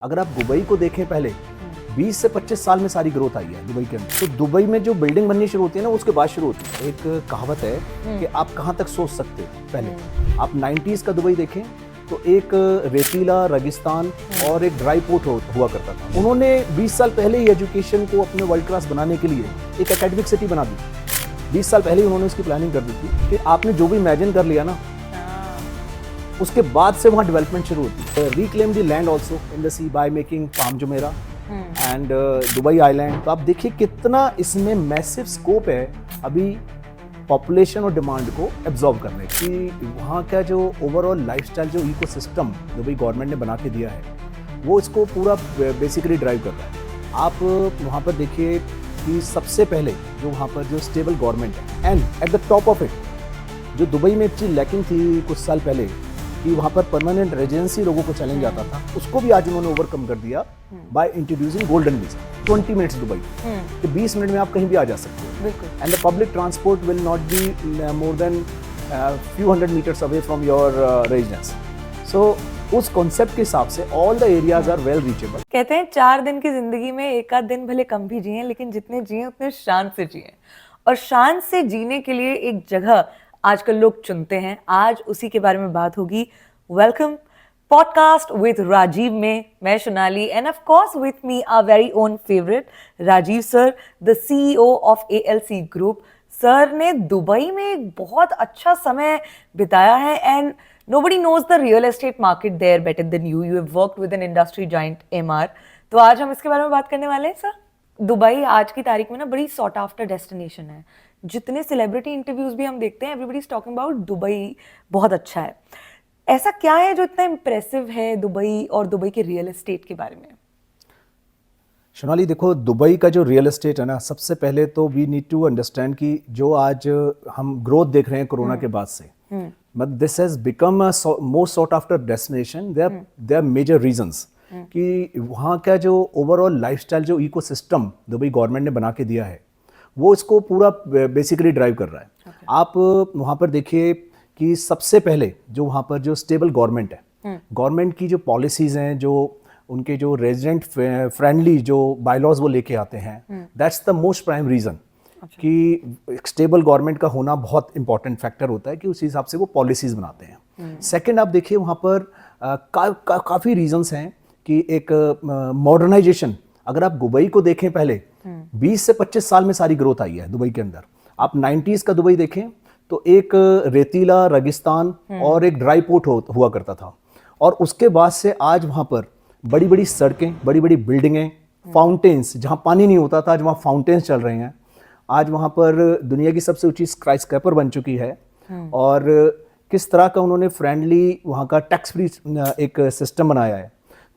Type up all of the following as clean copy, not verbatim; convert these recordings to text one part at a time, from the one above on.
अगर आप दुबई को देखें पहले 20 से 25 साल में सारी ग्रोथ आई है दुबई के अंदर। तो दुबई में जो बिल्डिंग बननी शुरू होती है ना उसके बाद शुरू होती है। एक कहावत है कि आप कहाँ तक सोच सकते हो। पहले आप 90s का दुबई देखें तो एक रेतीला रेगिस्तान और एक ड्राई पोर्ट हुआ करता था। उन्होंने 20 साल पहले ही एजुकेशन को अपने वर्ल्ड क्लास बनाने के लिए एक एकेडमिक सिटी बना दी। 20 साल पहले ही उन्होंने उसकी प्लानिंग कर दी थी कि आपने जो भी इमेजिन कर लिया ना उसके बाद से वहाँ डेवलपमेंट शुरू होती है। Reclaim the land also in the sea by making farm Jumeirah and Dubai island. तो आप देखिए कितना इसमें मैसिव स्कोप है अभी पॉपुलेशन और डिमांड को एब्जॉर्ब करने की। वहाँ का जो ओवरऑल लाइफस्टाइल जो इकोसिस्टम दुबई गवर्नमेंट ने बना के दिया है वो इसको पूरा बेसिकली ड्राइव कर रहा है। आप वहाँ पर देखिए कि सबसे पहले जो वहाँ पर जो स्टेबल गवर्नमेंट है and at the top of it जो दुबई में एक चीज़ लैकिंग थी कुछ साल पहले कि वहाँ पर परमानेंट रेजिडेंसी लोगों को चैलेंज आता था, उसको भी आज उन्होंने ओवरकम कर दिया by introducing golden visa. 20 minutes Dubai कि 20 मिनट में आप कहीं भी आ जा सकते हो and the public transport will not be more than few hundred metres away from your residence. So उस कॉन्सेप्ट के हिसाब से all the areas are well reachable. कहते हैं 4 दिन की जिंदगी में एक आध दिन भले कम भी जिए लेकिन जितने जिए उतने शान से जिए, और शान से जीने के लिए एक जगह आजकल लोग चुनते हैं। आज उसी के बारे में बात होगी। वेलकम पॉडकास्ट विद राजीव में मैं Sonali and of course with me our very own favourite Rajeev sir, the CEO of ALC group. Sir ने दुबई में एक बहुत अच्छा समय बिताया है and nobody knows the real estate market there better than you. You have worked with an industry giant MR. तो आज हम इसके बारे में बात करने वाले हैं सर। दुबई आज की तारीख में ना बड़ी सॉट आफ्टर डेस्टिनेशन है। जितने सेलिब्रिटी इंटरव्यूज भी हम देखते हैं everybody is talking about Dubai बहुत अच्छा है। ऐसा क्या है जो इतना इम्प्रेसिव है दुबई और दुबई के रियल एस्टेट के बारे में? सोनाली देखो, दुबई का जो रियल एस्टेट है ना, सबसे पहले तो वी नीड टू अंडरस्टैंड कि जो आज हम ग्रोथ देख रहे हैं कोरोना के बाद से, but this has become a most sought after destination. There are major reasons कि वहाँ का जो ओवरऑल लाइफस्टाइल जो इकोसिस्टम दुबई गवर्नमेंट ने बना के दिया है वो इसको पूरा बेसिकली ड्राइव कर रहा है। आप वहाँ पर देखिए कि सबसे पहले जो वहाँ पर जो स्टेबल गवर्नमेंट है, गवर्नमेंट की जो पॉलिसीज़ हैं, जो उनके जो रेजिडेंट फ्रेंडली जो बायलॉज वो लेके आते हैं, that's the most prime reason कि स्टेबल गवर्नमेंट का होना बहुत इंपॉर्टेंट फैक्टर होता है कि उसी हिसाब से वो पॉलिसीज़ बनाते हैं। सेकंड, आप देखिए वहाँ पर काफ़ी रीजंस हैं कि एक मॉडर्नाइजेशन। अगर आप दुबई को देखें पहले 20 से 25 साल में सारी ग्रोथ आई है दुबई के अंदर। आप 90s का दुबई देखें तो एक रेतीला रेगिस्तान और एक ड्राई पोर्ट हुआ करता था, और उसके बाद से आज वहाँ पर बड़ी बड़ी सड़कें, बड़ी बड़ी बिल्डिंगें, फाउंटेन्स, जहाँ पानी नहीं होता था आज वहाँ फाउंटेन्स चल रहे हैं। आज वहाँ पर दुनिया की सबसे ऊंची स्काईस्क्रैपर बन चुकी है, और किस तरह का उन्होंने फ्रेंडली वहाँ का टैक्स फ्री एक सिस्टम बनाया है।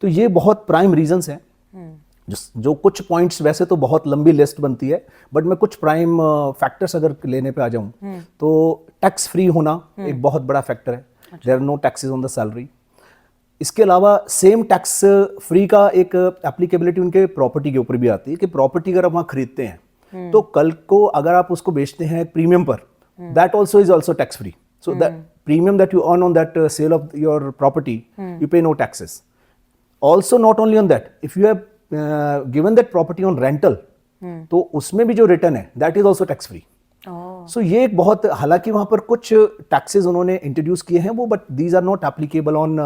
तो ये बहुत प्राइम रीजंस हैं जो कुछ पॉइंट्स, वैसे तो बहुत लंबी लिस्ट बनती है बट मैं कुछ प्राइम फैक्टर्स अगर लेने पे आ जाऊँ तो टैक्स फ्री होना एक बहुत बड़ा फैक्टर है। There are no taxes on the salary. इसके अलावा सेम टैक्स फ्री का एक एप्लीकेबिलिटी उनके प्रॉपर्टी के ऊपर भी आती है कि प्रॉपर्टी अगर आप वहाँ खरीदते हैं तो कल को अगर आप उसको बेचते हैं प्रीमियम पर, that also is also tax free. So that premium that you earn on that sale of your property you pay no taxes. Also not only on that, if you have given that property on rental तो उसमें भी जो return है that is also tax free. So ये एक बहुत, हालांकि वहाँ पर कुछ टैक्सेस उन्होंने इंट्रोड्यूस किए हैं वो, but these are not applicable on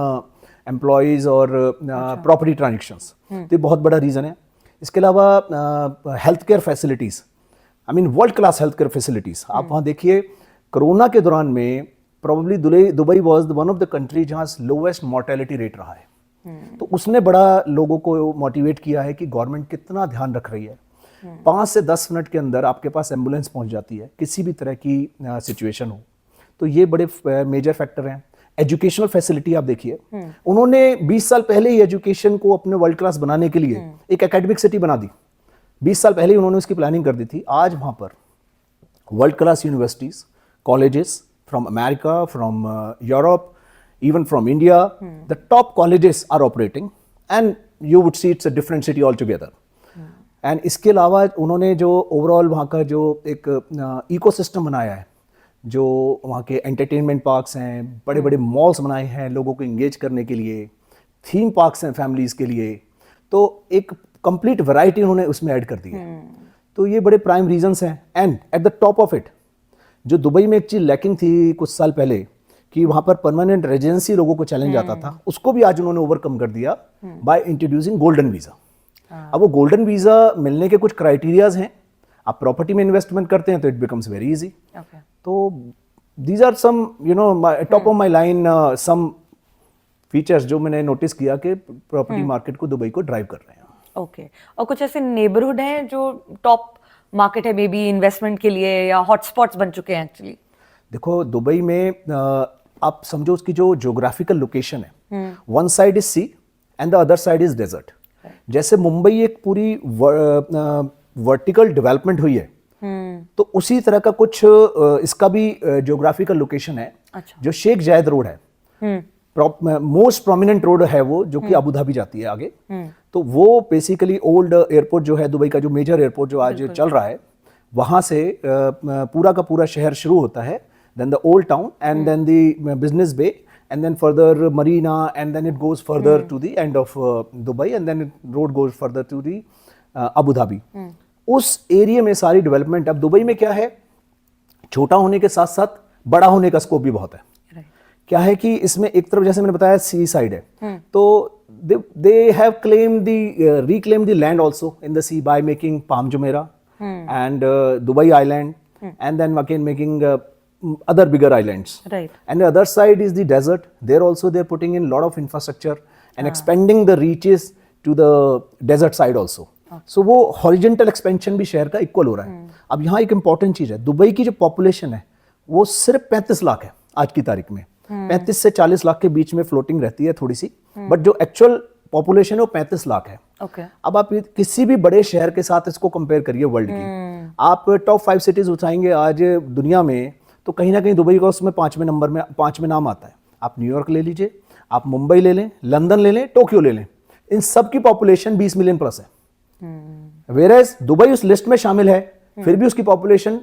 employees और प्रॉपर्टी ट्रांजेक्शंस। तो ये बहुत बड़ा रीज़न है। इसके अलावा health care facilities, I mean world class health care facilities. आप वहाँ देखिए कोरोना के दौरान में probably Dubai was one of the country जहाँ लोवेस्ट मॉर्टेलिटी रेट रहा है। तो उसने बड़ा लोगों को मोटिवेट किया है कि गवर्नमेंट कितना ध्यान रख रही है। 5 से 10 मिनट के अंदर आपके पास एम्बुलेंस पहुंच जाती है किसी भी तरह की सिचुएशन हो। तो ये बड़े मेजर फैक्टर हैं। एजुकेशनल फैसिलिटी आप देखिए, उन्होंने 20 साल पहले ही एजुकेशन को अपने वर्ल्ड क्लास बनाने के लिए एक एकेडमिक सिटी बना दी। 20 साल पहले ही उन्होंने उसकी प्लानिंग कर दी थी। आज वहाँ पर world class universities, colleges from America, from Europe, even from India, the top colleges are operating and you would see it's a different city altogether. And इसके अलावा उन्होंने जो ओवरऑल वहाँ का जो एक इकोसिस्टम बनाया है, जो वहाँ के एंटरटेनमेंट पार्क्स हैं, बड़े बड़े मॉल्स बनाए हैं लोगों को इंगेज करने के लिए, थीम पार्क्स हैं फैमिलीज़ के लिए, तो एक कंप्लीट वैरायटी उन्होंने उसमें ऐड कर दी है। तो ये बड़े प्राइम रीजंस हैं। And at the top of it, जो दुबई में एक चीज लैकिंग थी कुछ साल पहले कि वहां पर परमानेंट रेजिडेंसी लोगों को चैलेंज आता था, उसको भी आज उन्होंने ओवरकम कर दिया बाय इंट्रोड्यूसिंग गोल्डन वीजा। अब वो गोल्डन वीजा मिलने के कुछ क्राइटेरियाज हैं। आप प्रॉपर्टी में इन्वेस्टमेंट करते हैं तो इट बिकम्स वेरी इजी। तो these are some top of my line some features जो मैंने नोटिस किया कि प्रॉपर्टी मार्केट को दुबई को ड्राइव कर रहे हैं। ओके और कुछ ऐसे नेबरहुड हैं जो टॉप मार्केट है मे बी इन्वेस्टमेंट के लिए या हॉटस्पॉट्स बन चुके हैं एक्चुअली? देखो दुबई में आप समझो उसकी जो ज्योग्राफिकल लोकेशन है, one side is sea and the other side is desert. जैसे मुंबई एक पूरी वर्टिकल डेवलपमेंट हुई है, तो उसी तरह का कुछ इसका भी ज्योग्राफिकल लोकेशन है। अच्छा। जो शेख जायद रोड है, मोस्ट प्रोमिनेंट रोड है वो, जो कि अबू धाबी जाती है आगे। तो वो बेसिकली ओल्ड एयरपोर्ट जो है दुबई का, जो मेजर एयरपोर्ट जो आज चल रहा है, वहां से पूरा का पूरा शहर शुरू होता है, then the old town and then the business bay and then further marina and then it goes further to the end of Dubai and then road goes further to the Abu Dhabi। उस area में सारी development. अब Dubai में क्या है, छोटा होने के साथ साथ बड़ा होने का स्कोप भी बहुत है। क्या है कि इसमें एक तरफ जैसे मैंने बताया सी साइड है, तो they have claimed reclaimed the land also in the sea by making Palm Jumeirah and Dubai Island and then again making other bigger islands. Right. And the other side is the desert. There also they're putting in a lot of infrastructure and expanding the reaches to the desert side also. So वो horizontal expansion भी शहर का equal हो रहा है। अब यहाँ एक important चीज है, दुबई की जो population है वो सिर्फ 35 लाख है आज की तारीख में। 35 से 40 लाख के बीच में फ्लोटिंग रहती है थोड़ी सी, बट जो एक्चुअल पॉपुलेशन है वो 35 लाख है। अब आप किसी भी बड़े शहर के साथ इसको कंपेयर करिए वर्ल्ड की, आप टॉप 5 सिटीज उठाएंगे आज दुनिया में, तो कहीं ना कहीं दुबई का उसमें 5वें नंबर में 5वें नाम आता है। आप न्यूयॉर्क ले लीजिए, आप मुंबई ले लें, लंदन ले लें, टोक्यो ले लें, इन सब की पॉपुलेशन 20 मिलियन प्लस है। वेयरएज दुबई उस लिस्ट में शामिल है, फिर भी उसकी पॉपुलेशन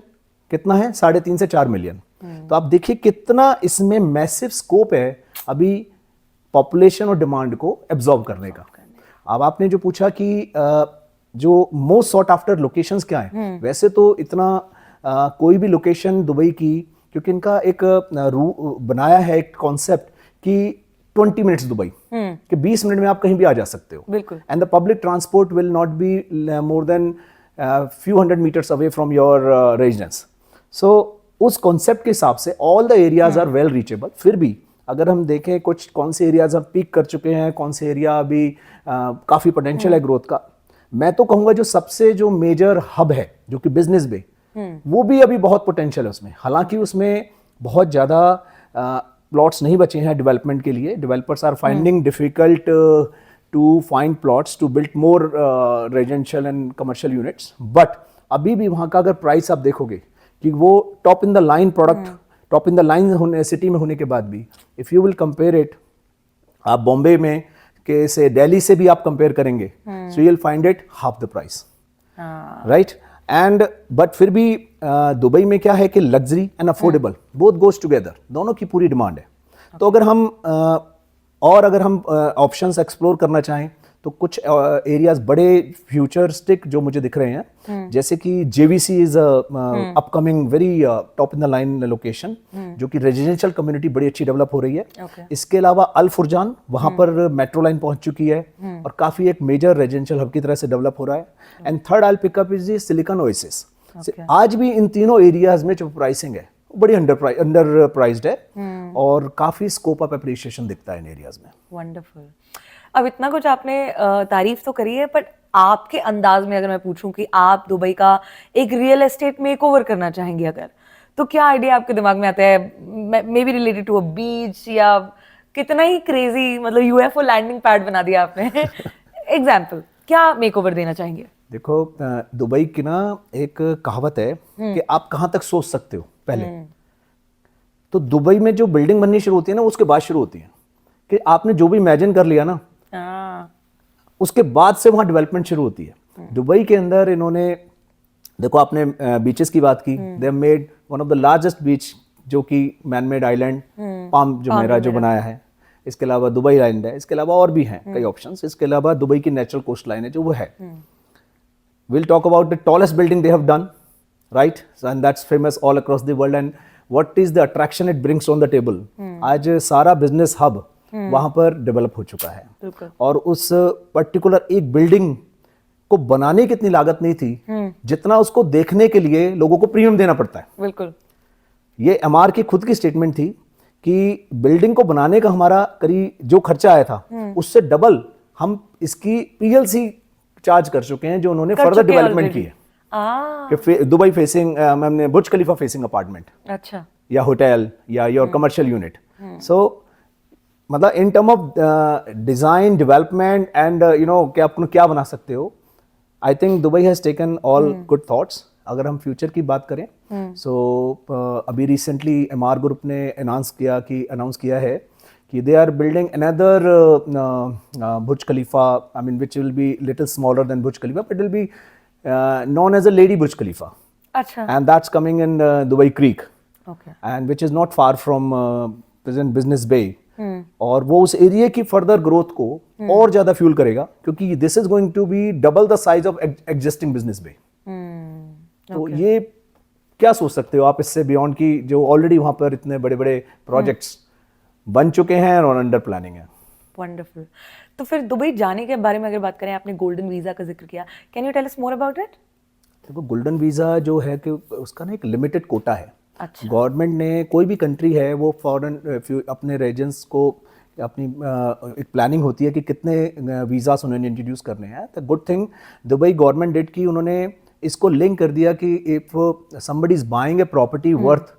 कितना है, 3.5 से 4 मिलियन। तो आप देखिए कितना इसमें मैसिव स्कोप है अभी पॉपुलेशन और डिमांड को एब्जॉर्ब करने का। अब आपने जो पूछा कि जो मोस्ट सॉट आफ्टर लोकेशंस क्या हैं, वैसे तो इतना कोई भी लोकेशन दुबई की, क्योंकि इनका एक बनाया है एक कॉन्सेप्ट कि 20 मिनट्स दुबई, कि 20 मिनट में आप कहीं भी आ जा सकते हो। बिल्कुल। And the public transport will not be more than few hundred meters away from your residence. So उस कॉन्सेप्ट के हिसाब से all the areas are well reachable. फिर भी अगर हम देखें कुछ कौन से एरियाज हम पीक कर चुके हैं, कौन से एरिया अभी काफी पोटेंशियल है ग्रोथ का, मैं तो कहूंगा जो सबसे जो मेजर हब है जो कि बिजनेस बे, वो भी अभी बहुत पोटेंशियल है उसमें। हालांकि उसमें बहुत ज्यादा प्लॉट्स नहीं बचे हैं डेवलपमेंट के लिए। Developers are finding difficult to find plots to build more residential and commercial units, but अभी भी वहाँ का अगर प्राइस आप देखोगे कि वो top in the line product, top in the line होने सिटी में होने के बाद भी, if you will compare it, आप बॉम्बे में के से दिल्ली से भी आप कंपेयर करेंगे, so you will find it half the price, right. And but फिर भी दुबई में क्या है कि luxury and affordable both goes together, दोनों की पूरी डिमांड है। तो अगर हम ऑप्शंस एक्सप्लोर करना चाहें तो कुछ एरियाज बड़े फ्यूचरिस्टिक जो मुझे दिख रहे हैं, जैसे कि JVC is upcoming very top in the line location, जो कि रेजिडेंशियल कम्युनिटी बड़ी अच्छी डेवलप हो रही है। इसके अलावा अल फुरजान, वहां पर मेट्रो लाइन पहुंच चुकी है और काफी एक मेजर रेजिडेंशियल हब की तरह से डेवलप हो रहा है। And third I pickup is the silicon oasis. आज भी इन तीनों एरियाज में जो प्राइसिंग है बड़ी अंडर प्राइस्ड है और काफी स्कोप ऑफ एप्रिसिएशन दिखता है इन एरियाज में। वंडरफुल। अब इतना कुछ आपने तारीफ तो करी है, बट आपके अंदाज में अगर मैं पूछूं कि आप दुबई का एक रियल एस्टेट मेकओवर करना चाहेंगे अगर, तो क्या आइडिया आपके दिमाग में आता है? May be related to a beach, या कितना ही क्रेजी, मतलब यूएफओ लैंडिंग पैड बना दिया आपने एग्जाम्पल, क्या मेकओवर देना चाहेंगे? देखो दुबई की ना एक कहावत है कि आप कहां तक सोच सकते हो पहले, तो दुबई में जो बिल्डिंग बननी शुरू होती है ना उसके बाद शुरू होती है कि आपने जो भी इमेजिन कर लिया ना, उसके बाद से वहां डेवलपमेंट शुरू होती है। दुबई के अंदर इन्होंने, देखो आपने बीचेस की बात की, they have made one of the largest beach जो कि man made island Palm Jumeirah जो बनाया है। इसके अलावा दुबई आइलैंड है, इसके अलावा और भी हैं कई ऑप्शंस। इसके अलावा दुबई की नेचुरल कोस्ट लाइन है जो वो है। We'll talk about the tallest building they have done, right? And that's famous all across the world. And what is the attraction it brings on the table? आज सारा business hub वहां पर develop हो चुका है। बिल्कुल। और उस पर्टिकुलर एक बिल्डिंग को बनाने की इतनी लागत नहीं थी जितना उसको देखने के लिए लोगों को प्रीमियम देना पड़ता है। बिल्कुल। ये एमआर की खुद की स्टेटमेंट थी कि बिल्डिंग को बनाने का हमारा करीब जो खर्चा आया था उससे डबल हम इसकी पीएलसी चार्ज कर चुके हैं जो उन्होंने फर्दर डेवलपमेंट की है कि दुबई फेसिंग हमने बुर्ज खलीफा फेसिंग अपार्टमेंट अच्छा या होटल या योर कमर्शियल यूनिट। सो मतलब in term of design development and you know कि आप क्या बना सकते हो, I think Dubai has taken all good thoughts. अगर हम फ्यूचर की बात करें अभी रिसेंटली एमआर ग्रुप ने अनाउंस किया है कि they are building another Burj Khalifa, I mean, which will be little smaller than Burj Khalifa, but it will be known as a Lady Burj Khalifa. अच्छा। And that's coming in Dubai Creek, Okay. and which is not far from present Business Bay. और वो उस area की further growth को और ज्यादा fuel करेगा क्योंकि this is going to be double the size of existing Business Bay. तो ये क्या सोच सकते हो आप इससे बियॉन्ड की जो ऑलरेडी वहां पर इतने बड़े बड़े प्रोजेक्ट्स बन चुके हैं और अंडर प्लानिंग है। वंडरफुल। तो फिर दुबई जाने के बारे में अगर बात करें, आपने गोल्डन वीजा का जिक्र किया, can you tell us more about it? देखो गोल्डन वीजा जो है कि उसका ना एक लिमिटेड कोटा है। अच्छा। गवर्नमेंट ने कोई भी कंट्री है वो फॉरेन अपने रेजिडेंट्स को अपनी एक प्लानिंग होती है कि कितने वीज़ास उन्होंने इंट्रोड्यूस करने हैं। The good thing Dubai government did कि उन्होंने इसको लिंक कर दिया कि if somebody is buying a property worth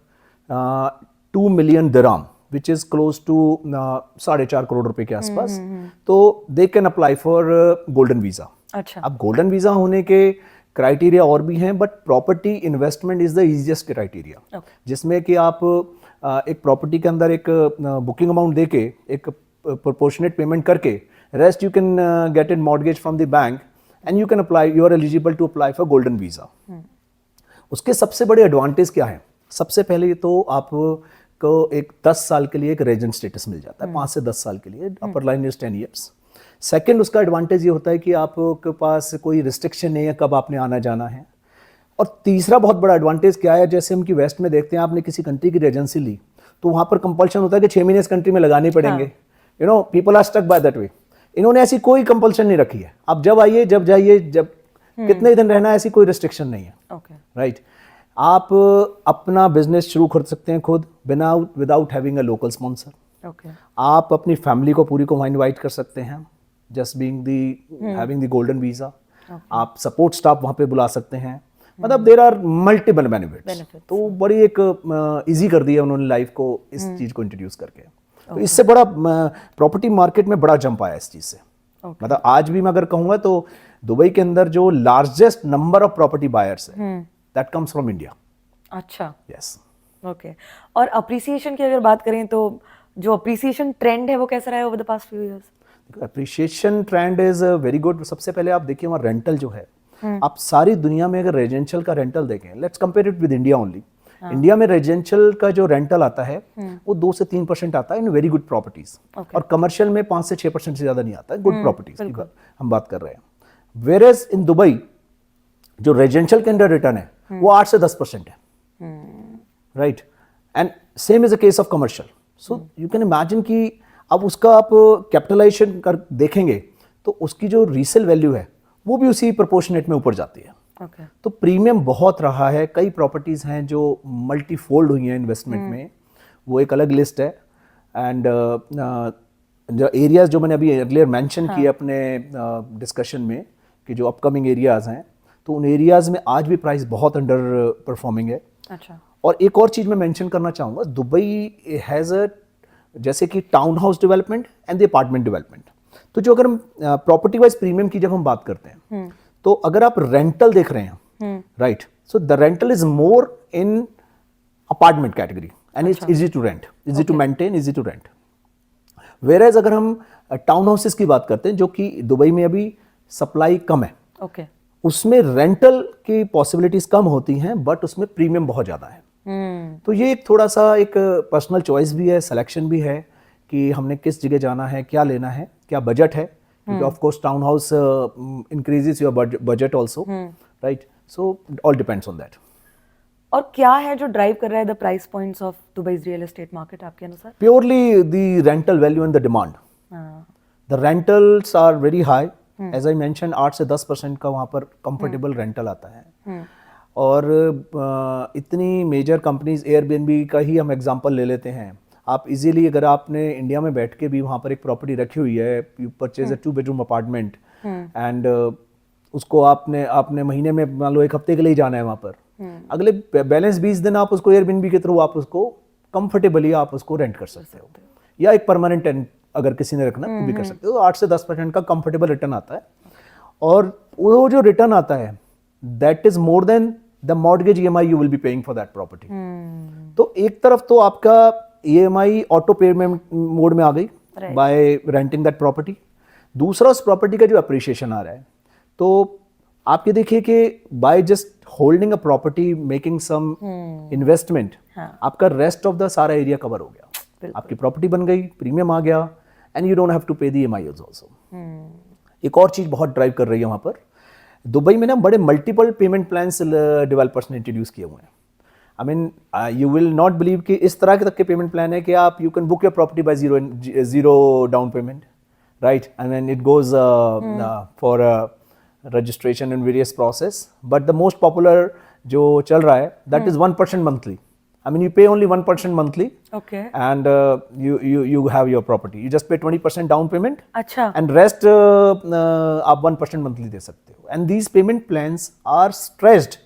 2 million dirham which is close to 4.5 crore रुपए के आसपास, तो they can apply for golden visa. अच्छा। अब गोल्डन वीजा होने के क्राइटेरिया और भी हैं, but property investment is the easiest criteria, जिसमें कि आप एक प्रॉपर्टी के अंदर एक बुकिंग अमाउंट देके एक प्रोपोर्शनेट पेमेंट करके rest you can get in mortgage from the bank and you can apply, you are eligible to apply for golden visa. उसके सबसे बड़े एडवांटेज क्या है? सबसे पहले तो आपको एक 10 साल के लिए एक रेजिडेंट स्टेटस मिल जाता है, 5 से 10 साल के लिए, अपर लाइन इज 10 ईयर्स। सेकेंड उसका एडवांटेज ये होता है कि आपके पास कोई रिस्ट्रिक्शन नहीं है कब आपने आना जाना है। और तीसरा बहुत बड़ा एडवांटेज क्या है, जैसे हम कि वेस्ट में देखते हैं, आपने किसी कंट्री की रेजेंसी ली तो वहाँ पर कंपल्शन होता है कि 6 महीने इस कंट्री में लगाने पड़ेंगे। You know people are stuck by that way. इन्होंने ऐसी कोई कंपल्शन नहीं रखी है, आप जब आइए जब जाइए, जब कितने दिन रहना है, ऐसी कोई रिस्ट्रिक्शन नहीं है। राइट। आप अपना बिजनेस शुरू कर सकते हैं खुद बिना without having a local sponsor. आप अपनी फैमिली को पूरी को वहाँ इन्वाइट कर सकते हैं just being the having the golden visa. आप सपोर्ट स्टाफ वहाँ पे बुला सकते हैं, मतलब देयर आर मल्टीपल बेनिफिट्स। तो बड़ी एक इजी कर दिया उन्होंने लाइफ को इस चीज को इंट्रोड्यूस करके। तो इससे बड़ा प्रॉपर्टी मार्केट में बड़ा जंप आया इस चीज से। मतलब आज भी मैं अगर कहूँगा तो दुबई के अंदर जो largest number of property buyers है दैट कम्स फ्रॉम इंडिया। अच्छा। यस। ओके। और अप्रिसिएशन की अगर बात करें तो जो अप्रिसिएशन ट्रेंड है वो कैसा रहा है over the past few years? Appreciation trend is very good. सबसे पहले आप देखिए वहाँ रेंटल जो है, आप सारी दुनिया में अगर रेजिडेंशियल का रेंटल देखें, let's compare it with India only. India में रेजिडेंशियल का जो रेंटल आता है वो 2 से 3% आता है इन वेरी गुड प्रॉपर्टीज, और कमर्शियल में 5 से 6% से ज्यादा नहीं आता है गुड प्रॉपर्टीज की हम बात कर रहे हैं। वेयर एज इन दुबई जो रेजिडेंशियल के अंदर रिटर्न है वो 8 से 10% है। Right. And same is a case of commercial. So you can imagine कि अब उसका आप कैपिटलाइजेशन कर देखेंगे तो उसकी जो रीसेल वैल्यू है वो भी उसी प्रोपोर्शनेट में ऊपर जाती है। तो प्रीमियम बहुत रहा है। कई प्रॉपर्टीज हैं जो मल्टी फोल्ड हुई हैं इन्वेस्टमेंट में, वो एक अलग लिस्ट है। एंड जो एरियाज जो मैंने अभी अर्लियर मेंशन किए अपने डिस्कशन में कि जो अपकमिंग एरियाज हैं, तो उन एरियाज में आज भी प्राइस बहुत अंडर परफॉर्मिंग है। अच्छा। और एक और चीज मैं मेंशन करना चाहूँगा, दुबई हैज़ अ जैसे कि town house development and the apartment development. तो जो अगर हम प्रॉपर्टी वाइज प्रीमियम की जब हम बात करते हैं तो अगर आप रेंटल देख रहे हैं, right, so the rental is more in apartment category and it's easy to rent, easy to maintain, easy to rent. Whereas अगर हम टाउन हाउसेस की बात करते हैं जो कि दुबई में अभी सप्लाई कम है, उसमें रेंटल की पॉसिबिलिटीज कम होती हैं बट उसमें प्रीमियम बहुत ज्यादा है। तो ये एक थोड़ा सा एक पर्सनल चॉइस भी है, सिलेक्शन भी है कि हमने किस जगह जाना है, क्या लेना है, क्या बजट है, क्योंकि of course town house increases your budget also, right? So all depends on that. और क्या है जो ड्राइव कर रहा है the price points of Dubai real estate market आपके अनुसार? Purely the rental value and the demand. हाँ, The rentals are very high. As I mentioned, 8 से 10% का वहाँ पर कंफर्टेबल रेंटल आता है. और इतनी मेजर कंपनीज, एयरबीएनबी का ही हम एग्जांपल ले लेते हैं. आप इजीली, अगर आपने इंडिया में बैठ के भी वहाँ पर एक प्रॉपर्टी रखी हुई है, you purchase a 2 bedroom apartment and उसको आपने महीने में मान लो 1 हफ्ते के लिए ही जाना है वहाँ पर, अगले बैलेंस 20 दिन आप उसको एयरबीएनबी के थ्रू आप उसको कंफर्टेबली आप उसको रेंट कर सकते हो, या एक परमानेंट टेंट अगर किसी ने रखना तो भी कर सकते हो. 8 से 10% का कंफर्टेबल रिटर्न आता है. और वो जो रिटर्न आता है that is more than the mortgage EMI you will be paying for that property. तो एक तरफ तो आपका ईएमआई ऑटो पेमेंट मोड में आ गई बाय रेंटिंग दैट प्रॉपर्टी. दूसरा, उस प्रॉपर्टी का जो अप्रिशिएशन आ रहा है, तो आप ये देखिए कि by just holding a property, making some investment, आपका रेस्ट ऑफ द सारा एरिया कवर हो गया. आपकी प्रॉपर्टी बन गई, प्रीमियम आ गया, and you don't have to pay the EMIs also. एक और चीज बहुत ड्राइव कर रही है वहां पर, दुबई में ना बड़े मल्टीपल पेमेंट प्लान्स डेवलपर्स ने इंट्रोड्यूस किए हुए हैं. I mean you will not believe कि इस तरह के तक के पेमेंट प्लान है कि आप you can book your property by zero down payment, right? And then it goes for registration and various process, but the most popular जो चल रहा है that is 1% monthly. I mean you pay only 1% monthly, okay, and you have your property. You just pay 20% down payment, अच्छा, and rest आप 1% monthly दे सकते हो. And these payment plans are stretched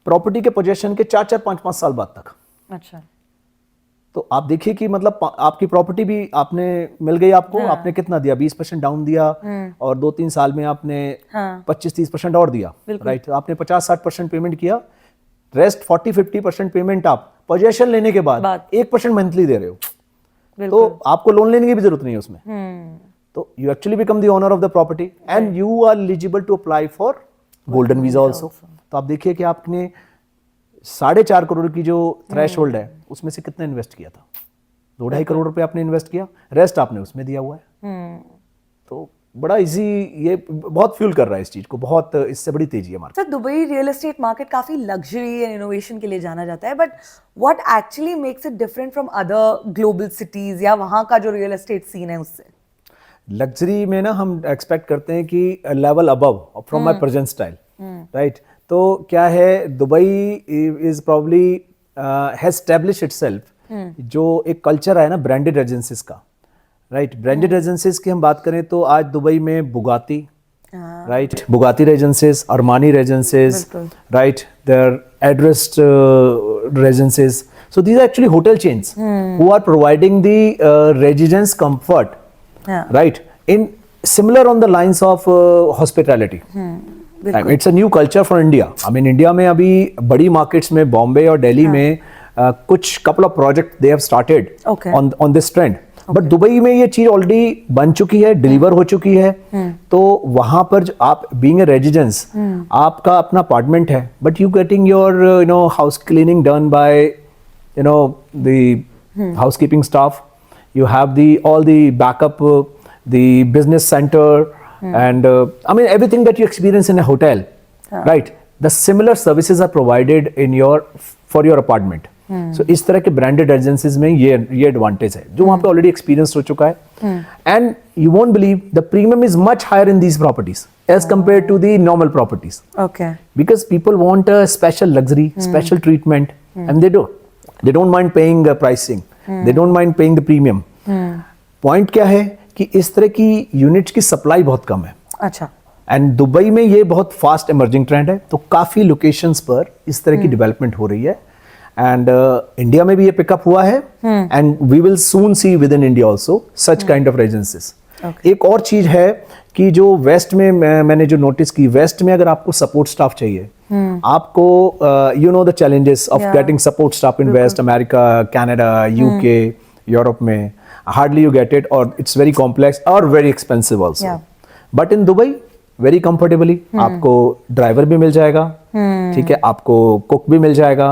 property के possession के 4-4, 5-5 साल बाद तक. अच्छा, तो आप देखिए कि मतलब आपकी प्रॉपर्टी भी आपने मिल गई आपको, आपने कितना दिया, 20% डाउन दिया, और 2-3 साल में आपने 25-30% और दिया, राइट? आपने 50-60% पेमेंट किया, रेस्ट 40-50% पेमेंट आप पोजेशन लेने के बाद 1% मंथली दे रहे हो. तो आपको लोन लेने की भी जरूरत नहीं है उसमें. तो you actually become the owner of the property and you are eligible to apply for golden visa also. तो आप देखिए कि आपने 4.5 करोड़ की जो थ्रेश होल्ड है उसमें से कितना इन्वेस्ट किया था? 2-2.5 करोड़ रुपए आपने इन्वेस्ट किया, रेस्ट आपने उसमें दिया हुआ है. तो बड़ा इजी, ये बहुत फ्यूल कर रहा है इस चीज को, बहुत इससे बड़ी तेजी है market. Sir, Dubai real estate market काफी लग्जरी एंड इनोवेशन के लिए जाना जाता है, but what actually makes it different from other global cities या वहां का जो रियल एस्टेट सीन है उससे? लग्जरी में ना हम एक्सपेक्ट करते हैं कि level above from my present style, right? तो क्या है, Dubai is probably has established itself, जो एक कल्चर है ना ब्रांडेड एजेंसीज का, राइट? ब्रांडेड एजेंसीज की हम बात करें तो आज दुबई में Bugatti, right? Bugatti residencies, Armani residencies, right? Their Address residencies. So these are actually hotel chains who are providing the residence comfort, right? In similar on the lines of hospitality. It's a new culture for India. I mean India में अभी बड़ी markets में बॉम्बे और दिल्ली में कुछ couple of projects they have started on this trend. But Dubai में ये चीज ऑलरेडी बन चुकी है, डिलीवर हो चुकी है. तो वहां पर आप बीइंग ए रेजिडेंस, आपका अपना अपार्टमेंट है, but you getting your house cleaning done by the housekeeping staff. You have all the backup, the business center, and I mean everything that you experience in a hotel, right? The similar services are provided for your apartment. So इस तरह के branded agencies में ये advantage है जो वहाँ पे already experienced हो चुका है. And you won't believe the premium is much higher in these properties as compared to the normal properties. Okay. Because people want a special luxury, special treatment, and they do. They don't mind paying pricing. They don't mind paying the premium. Point क्या है कि इस तरह की units की supply बहुत कम है. अच्छा. एंड दुबई में ये बहुत फास्ट इमर्जिंग ट्रेंड है, तो काफी लोकेशंस पर इस तरह की डेवलपमेंट हो रही है. एंड इंडिया में भी ये पिकअप हुआ है, and we will soon see within India also such kind of residences. एक और चीज है कि जो वेस्ट में मैंने जो नोटिस की, वेस्ट में अगर आपको सपोर्ट स्टाफ चाहिए, आपको you know the challenges of getting support staff in west America, Canada, UK, Europe में हार्डली यू गेट इट, और इट्स वेरी कॉम्प्लेक्स और very expensive also. But in Dubai very comfortably आपको driver भी मिल जाएगा, ठीक है, आपको कुक भी मिल जाएगा,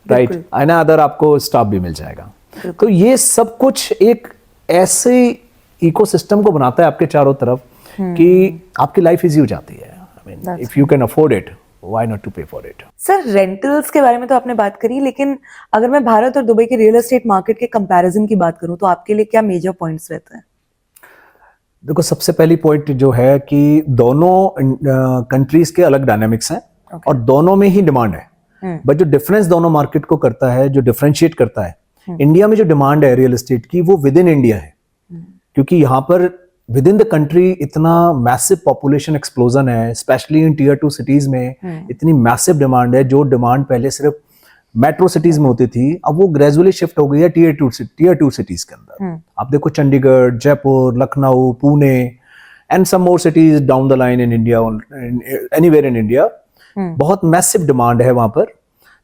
राइट, एंड अदर आपको स्टाफ भी मिल जाएगा. तो ये सब कुछ एक ऐसे इकोसिस्टम को बनाता है आपके चारों तरफ कि आपकी लाइफ इजी हो जाती है। I mean if you can afford it, why not to pay for it. Sir rentals के बारे में तो आपने बात करी, लेकिन अगर मैं भारत और दुबई के रियल एस्टेट मार्केट के कंपैरिजन की बात करूं तो आपके लिए क्या मेजर पॉइंट्स रहते हैं? देखो, सबसे पहली पॉइंट जो है कि दोनों कंट्रीज के अलग डायनामिक्स हैं और दोनों में ही डिमांड है। बट जो डिफरेंस दोनों मार्केट को करता है, जो डिफरेंशिएट करता है, इंडिया में जो डिमांड है रियल एस्टेट की वो विद इन इंडिया है, क्योंकि यहाँ पर विद इन द कंट्री इतना मैसिव पॉपुलेशन एक्सप्लोजन है, स्पेशली इन टीयर 2 सिटीज में इतनी मैसिव डिमांड है। जो डिमांड पहले सिर्फ मेट्रो सिटीज में होती थी, अब वो ग्रेजुअली शिफ्ट हो गई है टीयर टू सिटीज के अंदर। आप देखो Chandigarh, Jaipur, Lucknow, Pune and some more cities down the line in India, anywhere in India, बहुत मैसिव डिमांड है वहां पर।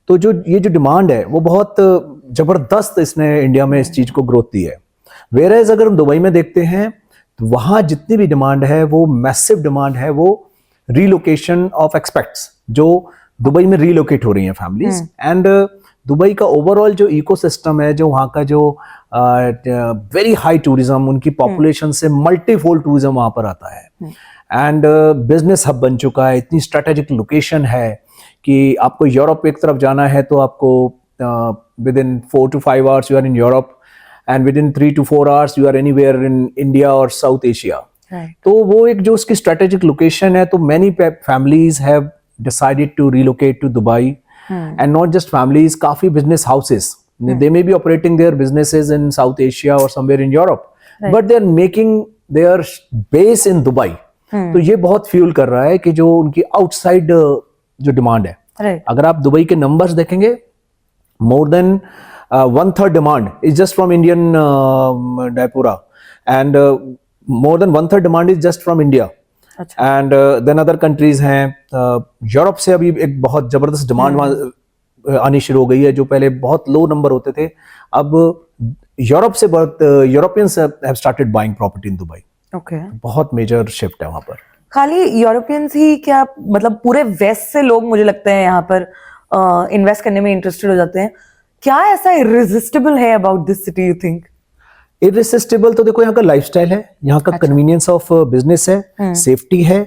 तो जो ये जो डिमांड है वो बहुत जबरदस्त इसने इंडिया में इस चीज को ग्रोथ दी है। वेयरएज अगर हम दुबई में देखते हैं तो वहां जितनी भी डिमांड है वो मैसिव डिमांड है, वो रीलोकेशन ऑफ एक्सपेक्ट्स, जो दुबई में रीलोकेट हो रही हैं फैमिलीज। एंड दुबई का ओवरऑल जो इकोसिस्टम है, जो वहाँ का जो वेरी हाई टूरिज्म, उनकी पॉपुलेशन से मल्टीफोल्ड टूरिज्म वहाँ पर आता है एंड बिजनेस हब बन चुका है। इतनी स्ट्रेटेजिक लोकेशन है कि आपको यूरोप एक तरफ जाना है तो आपको within 4 to 5 hours you are in Europe and within 3 to 4 hours you are anywhere in India और साउथ एशिया। तो वो एक जो उसकी स्ट्रेटेजिक लोकेशन है, तो many families have decided to relocate to Dubai, and not just families, काफी business houses, they may be operating their businesses in South Asia or somewhere in Europe, but they are making their base in Dubai. तो ये बहुत fuel कर रहा है कि जो उनकी आउटसाइड जो डिमांड है, अगर आप दुबई के नंबर्स देखेंगे, more than 1/3 demand is just from Indian diaspora, and more than 1/3 demand is just from India. And then other countries हैं। यूरोप से अभी एक बहुत जबरदस्त डिमांड वहां आनी शुरू हो गई है, जो पहले बहुत लो नंबर होते थे, अब यूरोप से बहुत Europeans have started buying property in Dubai. Okay, बहुत मेजर शिफ्ट है वहां पर। खाली यूरोपियंस ही क्या, मतलब पूरे वेस्ट से लोग मुझे लगता है यहाँ पर इन्वेस्ट करने में इंटरेस्टेड हो जाते हैं? क्या ऐसा इररेसिस्टिबल है about this city, you think? Irresistible तो देखो, यहाँ का लाइफस्टाइल है, यहाँ का कन्वीनियंस ऑफ बिजनेस है, सेफ्टी है,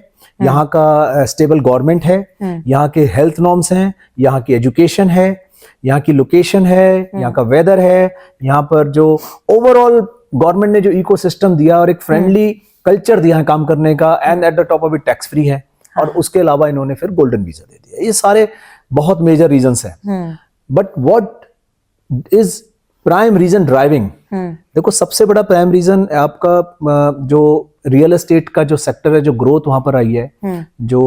यहाँ का स्टेबल गवर्नमेंट है, यहाँ के हेल्थ नॉर्म्स हैं, यहाँ की एजुकेशन है, यहाँ की लोकेशन है, यहाँ का वेदर है, यहाँ पर जो ओवरऑल गवर्नमेंट ने जो इकोसिस्टम दिया और एक फ्रेंडली कल्चर दिया है काम करने का, and at the top of it tax free है, और उसके अलावा इन्होंने फिर गोल्डन वीजा दे दिया। ये सारे बहुत मेजर रीजंस हैं। But what is prime reason driving? देखो, सबसे बड़ा प्राइम रीजन आपका जो रियल एस्टेट का जो सेक्टर है, जो ग्रोथ वहां पर आई है, जो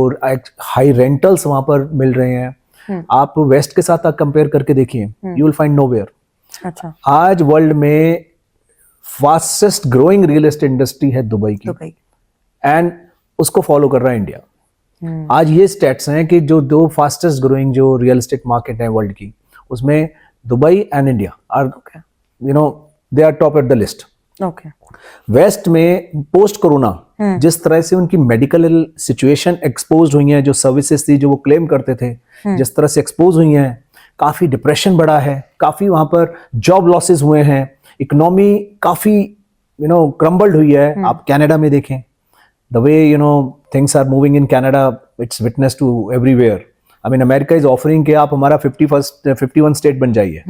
हाई रेंटल्स वहां पर मिल रहे हैं, आप वेस्ट के साथ कंपेयर करके देखिए, यू विल फाइंड नोवेयर। अच्छा, आज वर्ल्ड में fastest growing real estate industry है दुबई की, एंड उसको फॉलो कर रहा है इंडिया। आज ये स्टेट्स हैं कि जो दो फास्टेस्ट ग्रोइंग जो रियल एस्टेट मार्केट है वर्ल्ड की, उसमें Dubai and India are, you know, they are top at the list. West में पोस्ट कोरोना जिस तरह से उनकी मेडिकल सिचुएशन एक्सपोज हुई है, जो सर्विसेज थी जो वो क्लेम करते थे, जिस तरह से एक्सपोज हुई हैं, काफी डिप्रेशन बढ़ा है, काफी वहां पर जॉब लॉसेस हुए हैं, इकोनॉमी काफी क्रम्बल्ड हुई है। आप कनाडा में देखें, the way things are moving in Canada, it's witness to everywhere. I mean, America is offering कि आप हमारा 51 स्टेट बन जाइए,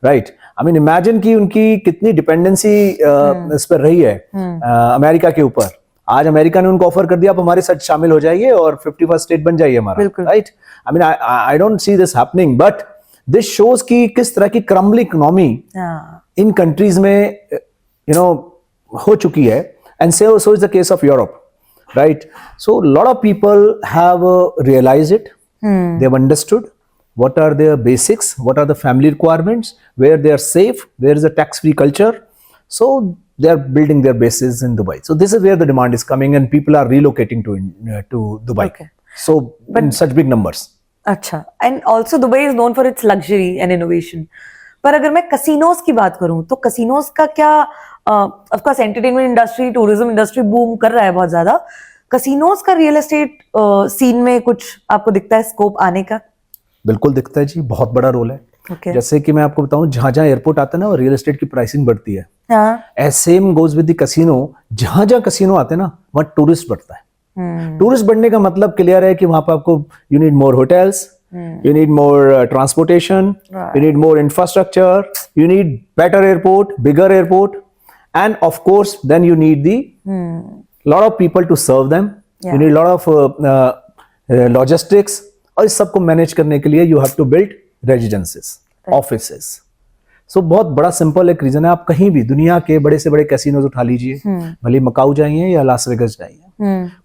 राइट? आई मीन, इमेजिन कि उनकी कितनी डिपेंडेंसी इस पर रही है अमेरिका के ऊपर। आज अमेरिका ने उनको ऑफर कर दिया, आप हमारे साथ शामिल हो जाइए और 51 स्टेट बन जाइए हमारा, right? I mean, I don't see this happening, but this shows कि किस तरह की क्रम्बलिंग इकोनॉमी इन कंट्रीज में हो चुकी है, and so is the case of Europe, right? So a lot of people have realized it. They have understood what are their basics, what are the family requirements, where they are safe, where is the tax-free culture. So they are building their bases in Dubai. So this is where the demand is coming, and people are relocating to Dubai. Okay. So in such big numbers. अच्छा, and also Dubai is known for its luxury and innovation. पर अगर मैं casinos की बात करूं तो casinos का क्या, of course entertainment industry, tourism industry boom कर रहा है बहुत ज्यादा, कसिनोज का रियल एस्टेट सीन में कुछ आपको दिखता है स्कोप आने का? बिल्कुल दिखता है जी, बहुत बड़ा रोल है। Okay. जैसे कि मैं आपको बताऊं, जहां जहां एयरपोर्ट आता है ना, रियल एस्टेट की प्राइसिंग बढ़ती है। हाँ। Same goes with the casino. जहां जहां कसिनो आते हैं ना, वहां टूरिस्ट बढ़ता है। टूरिस्ट बढ़ने का मतलब क्लियर है कि वहां पर आपको you need more hotels, you need more transportation, you need more infrastructure, you need better airport, bigger airport, and of course then you need the lot of people to serve them. You need a lot of logistics, और इस सबको manage करने के लिए you have to build residences, offices. So बहुत बड़ा simple एक reason है। आप कहीं भी दुनिया के बड़े से बड़े कैसीनोज उठा लीजिए, भले मकाऊ जाइए या लास वेगस जाइए,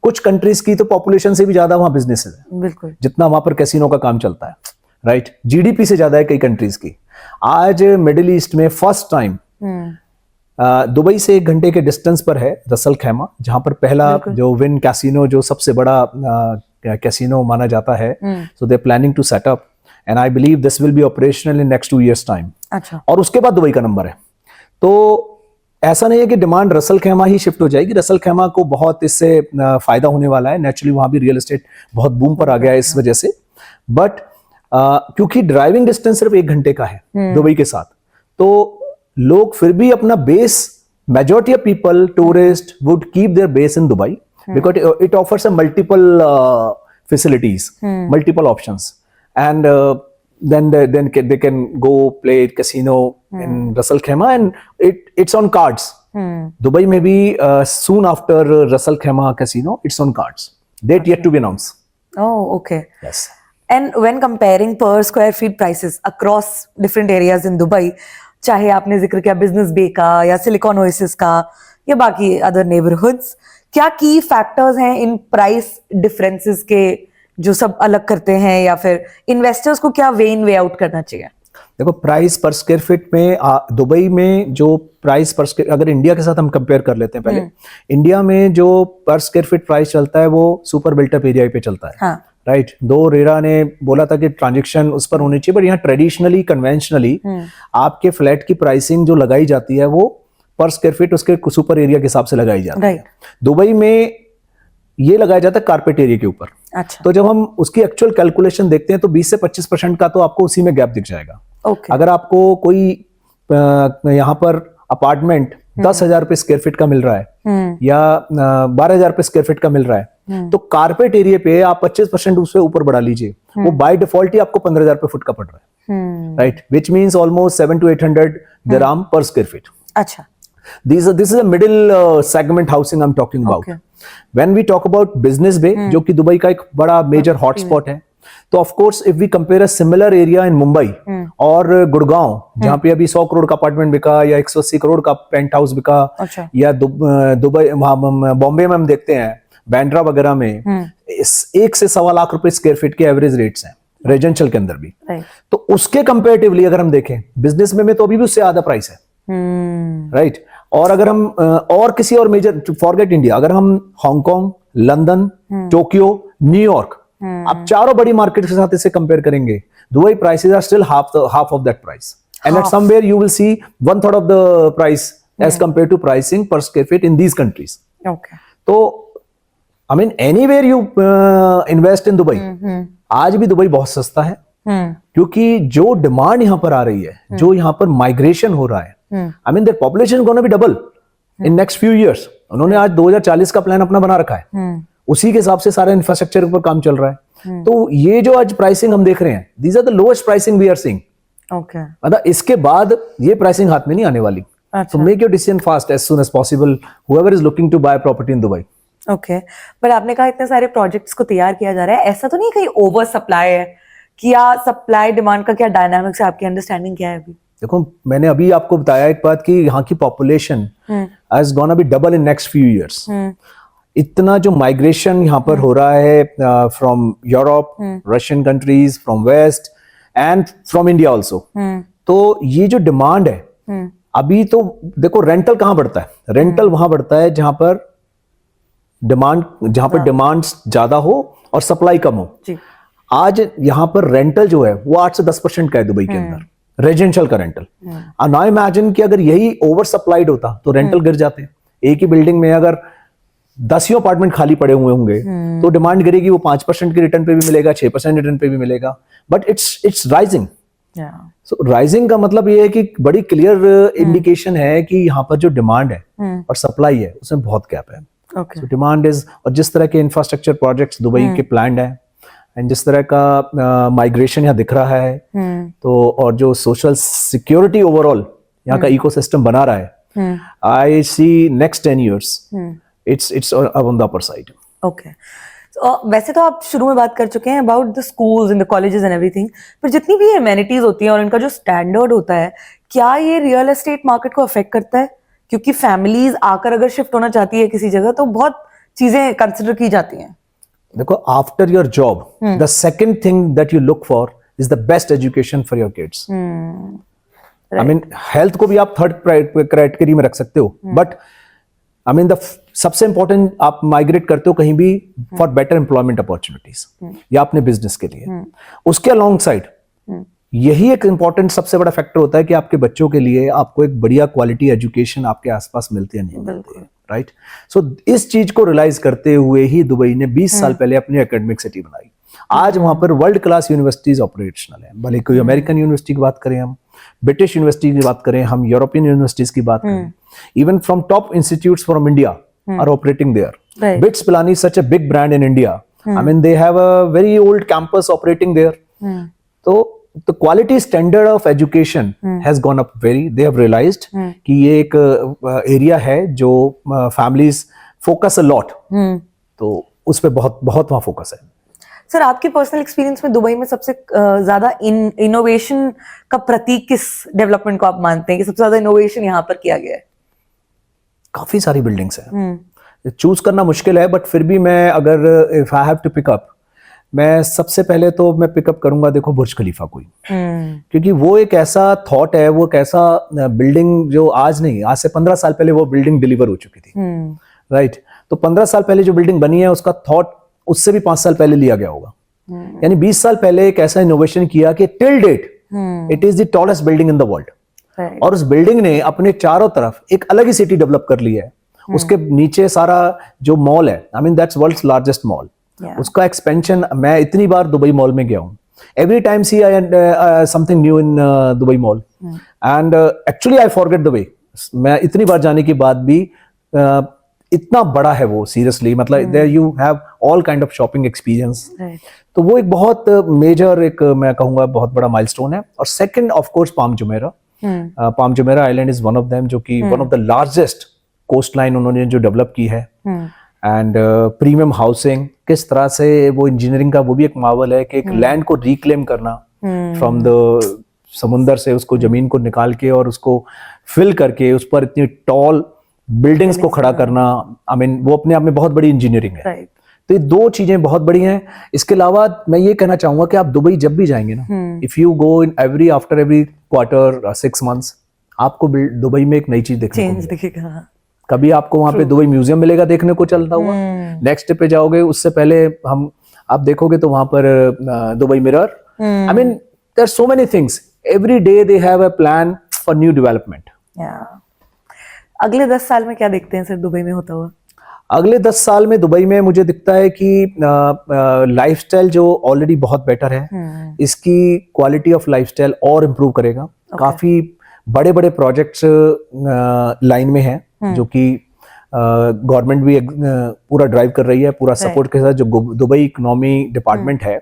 कुछ कंट्रीज की तो पॉपुलेशन से भी ज्यादा वहां बिजनेस है, बिल्कुल, जितना वहां पर कैसीनो का काम चलता है, राइट। जीडीपी से ज्यादा है कई कंट्रीज की। आज मिडिल ईस्ट में फर्स्ट टाइम दुबई से 1 घंटे के डिस्टेंस पर है रसल खैमा, जहां पर पहला जो विन कैसीनो, जो सबसे बड़ा कैसीनो माना जाता है, so they planning to set up, and I believe this will be operational in next 2 years time. अच्छा। और उसके बाद दुबई का नंबर है। तो ऐसा नहीं है कि डिमांड रसल खैमा ही शिफ्ट हो जाएगी। रसल खैमा को बहुत इससे फायदा होने वाला है। नेचुरली वहां भी रियल एस्टेट बहुत बूम पर आ गया है इस वजह से। बट क्योंकि ड्राइविंग डिस्टेंस सिर्फ 1 घंटे का है दुबई के साथ, तो लोग फिर भी अपना base, majority of people, tourist would keep their base in Dubai because it offers multiple facilities, multiple options, and then they can go play casino in Ras Al Khaimah, and it's on cards. Dubai may be soon after Ras Al Khaimah casino, it's on cards. Date yet to be announced. Oh, okay. Yes. And when comparing per square feet prices across different areas in Dubai, चाहे आपने जिक्र किया business बे का या silicon oasis का या बाकी other neighbourhoods, क्या की फैक्टर्स हैं इन प्राइस डिफरेंसेस के जो सब अलग करते हैं, या फिर इन्वेस्टर्स को क्या वे इन वे आउट करना चाहिए? देखो, प्राइस पर स्क्वायर फीट में दुबई में जो प्राइस पर स्क्वायर, अगर इंडिया के साथ हम कंपेयर कर लेते हैं, पहले इंडिया में जो पर स्क्वायर फीट प्राइस चलता है वो सुपर बिल्टअप एरिया पे चलता है। हाँ। राइट। दो रेरा ने बोला था कि ट्रांजेक्शन उस पर होनी चाहिए, बट यहाँ ट्रेडिशनली कन्वेंशनली आपके फ्लैट की प्राइसिंग जो लगाई जाती है वो पर स्क्वायर फीट उसके सुपर एरिया के हिसाब से लगाई जाती है। दुबई में ये लगाया जाता है कारपेट एरिया के ऊपर। अच्छा। तो जब हम उसकी एक्चुअल कैलकुलेशन देखते हैं तो 20 से 25% का तो आपको उसी में गैप दिख जाएगा। अगर आपको कोई यहाँ पर अपार्टमेंट 10,000 रुपए स्क्वायर फीट का मिल रहा है या 12,000 रुपए स्क्वायर फीट का मिल रहा है, तो कारपेट एरिया पे आप 25% उससे ऊपर बढ़ा लीजिए, वो बाय डिफॉल्ट ही आपको 15,000 रुपए फुट का पड़ रहा है, right, which means almost 700 to 800 दिरहम पर स्क्वायर फीट। अच्छा। This is a middle segment housing I'm talking about. Okay. When we talk about Business Bay, जो कि दुबई का एक बड़ा मेजर हॉटस्पॉट है, तो of course if we compare a similar area in Mumbai और गुड़गांव, जहां पे अभी 100 करोड़ का अपार्टमेंट बिका या 180 करोड़ का पेंट हाउस बिका, अच्छा। या दुबई, बॉम्बे में हम देखते हैं बैंड्रा वगैरह में 1 से 1.25 लाख रुपए स्क्वायर फीट के एवरेज रेट्स हैं रेजिडेंशियल के अंदर भी। तो उसके कंपेरेटिवली अगर हम देखें बिजनेस में तो अभी भी उससे आधा प्राइस है, राइट। और अगर हम और किसी और मेजर, फॉरगेट इंडिया, अगर हम हांगकांग, लंदन, टोक्यो, न्यूयॉर्क, आप चारों बड़ी मार्केट के साथ इसे कंपेयर करेंगे, Dubai prices are still half of that price, and at somewhere you will see 1/3 of the price as compare to pricing per square feet in these countries. तो I mean anywhere you invest in Dubai, आज भी Dubai बहुत सस्ता है, क्योंकि जो demand यहां पर आ रही है, जो यहां पर माइग्रेशन हो रहा है, I mean their population gonna be double in next few years. उन्होंने आज 2040 का प्लान अपना बना रखा है, उसी के हिसाब से सारा इंफ्रास्ट्रक्चर पर काम चल रहा है। तो ये जो आज प्राइसिंग हम देख रहे हैं, these are the lowest pricing we are seeing. मतलब इसके बाद ये प्राइसिंग हाथ में नहीं आने वाली। So make your decision fast as soon as possible, whoever is looking to buy property in Dubai. Okay, पर आपने कहा इतने सारे प्रोजेक्ट्स को तैयार किया जा रहा है, ऐसा तो नहीं कहीं ओवर सप्लाई है? क्या सप्लाई डिमांड का क्या डायनामिक्स है, आपकी अंडरस्टैंडिंग क्या है अभी? देखो, मैंने अभी आपको बताया एक बात कि यहाँ की population has gonna be double in next few years. इतना जो माइग्रेशन यहाँ पर हो रहा है from Europe, Russian countries, from west and from India also, तो ये जो डिमांड है अभी, तो देखो रेंटल कहाँ बढ़ता है? रेंटल वहां बढ़ता है जहां पर डिमांड ज्यादा हो और सप्लाई कम हो। आज यहाँ पर रेंटल जो है वो 8 से 10% का है दुबई के अंदर, रेजिडेंशियल का रेंटल। नाउ इमेजिन कि अगर यही ओवर सप्लाइड होता तो रेंटल गिर जाते। एक ही बिल्डिंग में अगर 10 ही अपार्टमेंट खाली पड़े हुए होंगे तो डिमांड गिरेगी, वो 5% के रिटर्न पे भी मिलेगा, 6% रिटर्न पे भी मिलेगा, but it's rising. Yeah. So rising का मतलब ये है कि बड़ी क्लियर इंडिकेशन है कि यहाँ पर जो डिमांड है और सप्लाई है उसमें बहुत गैप है. Okay. सो डिमांड इज, और जिस तरह के इंफ्रास्ट्रक्चर प्रोजेक्ट्स दुबई के प्लान्ड हैं एंड जिस तरह का माइग्रेशन यहाँ दिख रहा है, तो और जो सोशल सिक्योरिटी ओवरऑल यहाँ का इकोसिस्टम बना रहा है, I see next 10 years it's on the upper side. Okay. वैसे तो आप शुरू में बात कर चुके हैं about the schools and the colleges and everything, पर जितनी भी एमेनिटीज होती हैं और इनका जो स्टैंडर्ड होता है, क्या ये रियल एस्टेट मार्केट को अफेक्ट करता है? क्योंकि फैमिलीज आकर अगर शिफ्ट होना चाहती है किसी जगह तो बहुत चीजें कंसिडर की जाती हैं. देखो, after your job the second thing that you look for is the best education for your kids. I mean health को भी आप थर्ड क्राइटेरिया में रख सकते हो, बट आई मीन द सबसे इंपॉर्टेंट, आप माइग्रेट करते हो कहीं भी फॉर बेटर एम्प्लॉयमेंट अपॉर्चुनिटीज या अपने बिजनेस के लिए. उसके अलोंग साइड यही एक इंपॉर्टेंट सबसे बड़ा फैक्टर होता है कि आपके बच्चों के लिए आपको एक बढ़िया क्वालिटी एजुकेशन आपके आसपास मिलती है नहीं मिलती है. राइट. सो इस चीज को रियलाइज करते हुए ही दुबई ने 20 साल पहले अपनी एकेडमिक सिटी बनाई. आज वहां पर वर्ल्ड क्लास यूनिवर्सिटीज ऑपरेशनल है. भले कोई अमेरिकन यूनिवर्सिटी की बात करें, हम ब्रिटिश यूनिवर्सिटी की बात करें, हम यूरोपियन यूनिवर्सिटीज की बात करें, even from top institutes from India are operating there. BITS Pilani is such a big brand in India. I mean, they have a very old campus operating there. So the quality standard of education has gone up very. They have realized कि ये एक area है जो families focus a lot. तो उस पे बहुत बहुत वहाँ फोकस है. सर, आपके पर्सनल एक्सपीरियंस में दुबई में सबसे ज्यादा इनोवेशन का प्रतीक किस डेवलपमेंट को आप मानते हैं कि सबसे ज्यादा इनोवेशन यहाँ पर किया गया है? काफी सारी बिल्डिंग्स हैं, चूज करना मुश्किल है, बट फिर भी मैं अगर if I have to pick up, मैं सबसे पहले तो मैं पिकअप करूंगा, देखो, बुर्ज खलीफा को ही. क्योंकि वो एक ऐसा थॉट है, वो एक ऐसा बिल्डिंग जो आज नहीं, आज से 15 साल पहले वो बिल्डिंग डिलीवर हो चुकी थी. राइट. तो 15 साल पहले जो बिल्डिंग बनी है उसका थॉट उससे भी 5 साल पहले लिया गया होगा. यानी 20 साल पहले एक ऐसा इनोवेशन किया कि till date it is the tallest building in the world. और उस बिल्डिंग ने अपने चारों तरफ एक अलग ही सिटी डेवलप कर ली है. उसके नीचे सारा जो मॉल है, I mean that's world's largest mall. उसका एक्सपेंशन, मैं इतनी बार दुबई मॉल में गया हूँ. Every time see I something new in Dubai mall, and actually I forget the way. मैं इतनी बार जाने के बाद भी इतना बड़ा है वो, सीरियसली. मतलब there you have all kind of shopping experience. तो वो एक बहुत मेजर, एक मैं कहूँगा बहुत बड़ा माइलस्टोन है. और second of course palm Jumeirah. Palm Jumeirah island is one of them, जो कि one of the largest coast line उन्होंने जो डेवलप की है. एंड प्रीमियम हाउसिंग, किस तरह से वो इंजीनियरिंग का वो भी एक मावल है कि एक लैंड को रिक्लेम करना फ्रॉम द समुंदर से, उसको जमीन को निकाल के और उसको फिल करके उस पर इतनी टॉल बिल्डिंग्स को खड़ा करना. आई मीन वो अपने आप में बहुत बड़ी इंजीनियरिंग है. तो ये दो चीजें बहुत बड़ी हैं. इसके अलावा मैं ये कहना चाहूंगा कि आप दुबई जब भी जाएंगे ना, if you go in after every quarter 6 months, आपको दुबई में एक नई चीज देखने को मिलेगी. कभी आपको वहां पे दुबई म्यूजियम मिलेगा देखने को चलता हुआ. नेक्स्ट पे जाओगे, उससे पहले आप देखोगे तो वहां पर Dubai mirror. I mean there are so many things. Every day they have a plan for new development. अगले 10 साल में क्या देखते हैं सर दुबई में होता हुआ? अगले 10 साल में दुबई में मुझे दिखता है कि लाइफस्टाइल जो ऑलरेडी बहुत बेटर है, इसकी क्वालिटी ऑफ लाइफस्टाइल और इम्प्रूव करेगा. काफी बड़े बड़े प्रोजेक्ट्स लाइन में हैं, जो कि गवर्नमेंट भी पूरा ड्राइव कर रही है, पूरा सपोर्ट के साथ. जो दुबई इकोनॉमी डिपार्टमेंट है,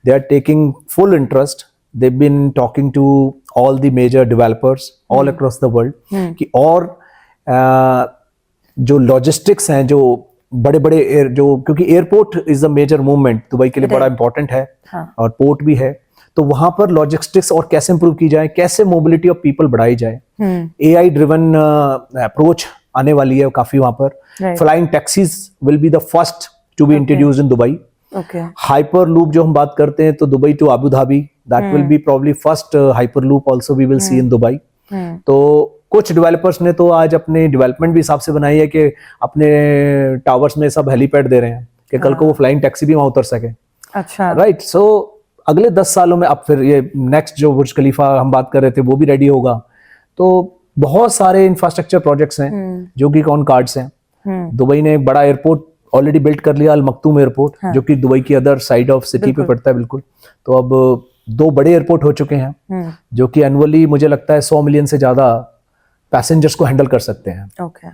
they are taking full interest. they've been talking to all the major developers all across the world कि और जो लॉजिस्टिक्स हैं, जो बड़े बड़े जो, क्योंकि airport is a major movement Dubai के लिए, बड़ा इंपॉर्टेंट है. और पोर्ट भी है. तो वहां पर लॉजिस्टिक्स और कैसे इंप्रूव की जाए, कैसे मोबिलिटी ऑफ पीपल बढ़ाई जाए. AI ड्रिवन अप्रोच आने वाली है काफी वहां पर. Flying taxis will be the first to be introduced in Dubai. Hyperloop जो हम बात करते हैं, तो Dubai to Abu Dhabi, that will be probably first hyperloop also we will see in Dubai. तो कुछ डेवलपर्स ने तो आज अपने डेवलपमेंट भी हिसाब से बनाई है कि अपने टावर्स में सब हेलीपैड दे रहे हैं कि कल को वो फ्लाइंग टैक्सी भी वहां उतर सके. अच्छा. राइट. सो अगले 10 सालों में अब फिर ये नेक्स्ट जो बुर्ज खलीफा हम बात कर रहे थे वो भी रेडी होगा. तो बहुत सारे इंफ्रास्ट्रक्चर प्रोजेक्ट्स हैं जो कि ऑन कार्ड्स हैं. दुबई ने एक बड़ा एयरपोर्ट ऑलरेडी बिल्ड कर लिया, अल मखतूम एयरपोर्ट, जो कि दुबई की अदर साइड ऑफ सिटी पे पड़ता है बिल्कुल. तो अब 2 बड़े एयरपोर्ट हो चुके हैं जो कि एनुअली मुझे लगता है 100 मिलियन से ज़्यादा पैसेंजर्स को हैंडल कर सकते हैं। ओके,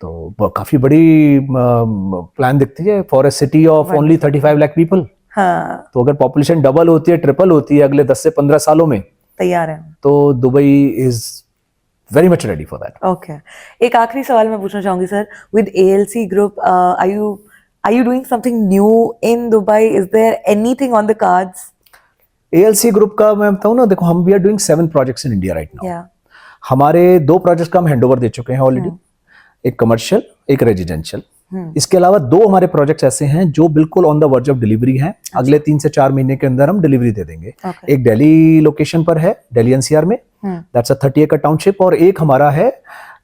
तो काफ़ी बड़ी प्लान दिखती है for a city of only 35 lakh people. हाँ, तो अगर पॉपुलेशन डबल होती है, ट्रिपल होती है अगले 10 से 15 सालों में, तैयार है। तो Dubai is very much ready for that. Okay, एक आखिरी सवाल मैं पूछना चाहूंगी sir, with ALC group are you doing something new in Dubai? Is there anything on the cards? ALC group का मैं बताऊं ना, देखो हम we are doing 7 projects in India right now. Yeah. हमारे 2 प्रोजेक्ट्स का हम हैंडओवर दे चुके हैं ऑलरेडी, एक कमर्शियल एक रेजिडेंशियल। इसके अलावा 2 हमारे प्रोजेक्ट्स ऐसे हैं जो बिल्कुल on the verge of delivery हैं। अगले 3 से 4 महीने के अंदर हम डिलीवरी दे देंगे। Okay. एक दिल्ली लोकेशन पर है, दिल्ली NCR में, दैट्स अ 30 एकड़ टाउनशिप, और एक हमारा है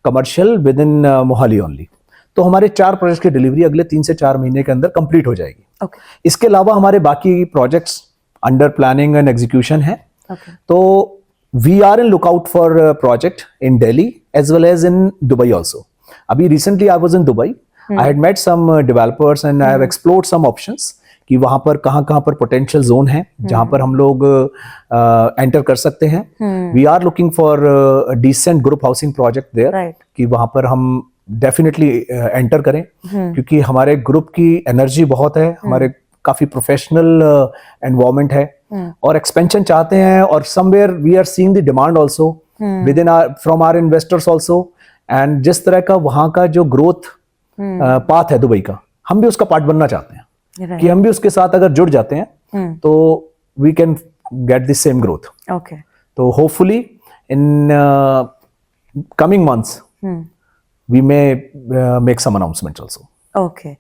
commercial with in Mohali only. तो हमारे 4 प्रोजेक्ट की डिलीवरी अगले 3 से 4 महीने के अंदर कंप्लीट हो जाएगी। Okay. इसके अलावा हमारे बाकी projects under planning and execution है। Okay. तो we are in lookout for project in Delhi as well as in Dubai also. अभी recently I was in Dubai, I had met some developers and I have explored some options कि वहां पर कहाँ पर potential zone है जहां पर हम लोग एंटर कर सकते हैं। We are looking for decent group housing project there, Right. कि वहां पर हम डेफिनेटली एंटर करें, क्योंकि हमारे ग्रुप की एनर्जी बहुत है, हमारे काफी प्रोफेशनल एनवायरनमेंट है और एक्सपेंशन चाहते हैं, और somewhere we are seeing the demand also within from our investors also. And जिस तरह का वहां का जो ग्रोथ पाथ है दुबई का, हम भी उसका पार्ट बनना चाहते हैं। Right. कि हम भी उसके साथ अगर जुड़ जाते हैं तो we can get the same growth. Okay. तो hopefully in coming months we may make some announcements also. Okay.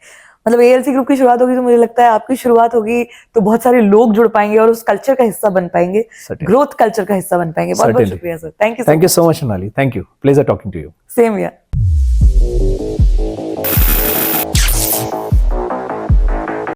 मतलब ALC ग्रुप की शुरुआत होगी तो मुझे लगता है आपकी शुरुआत होगी तो बहुत सारे लोग जुड़ पाएंगे और उस कल्चर का हिस्सा बन पाएंगे, Certainly. ग्रोथ कल्चर का हिस्सा बन पाएंगे। बहुत बहुत Certainly. शुक्रिया sir, thank you Thank you so much, Sonali. Thank you. Pleasure talking to you. Same here.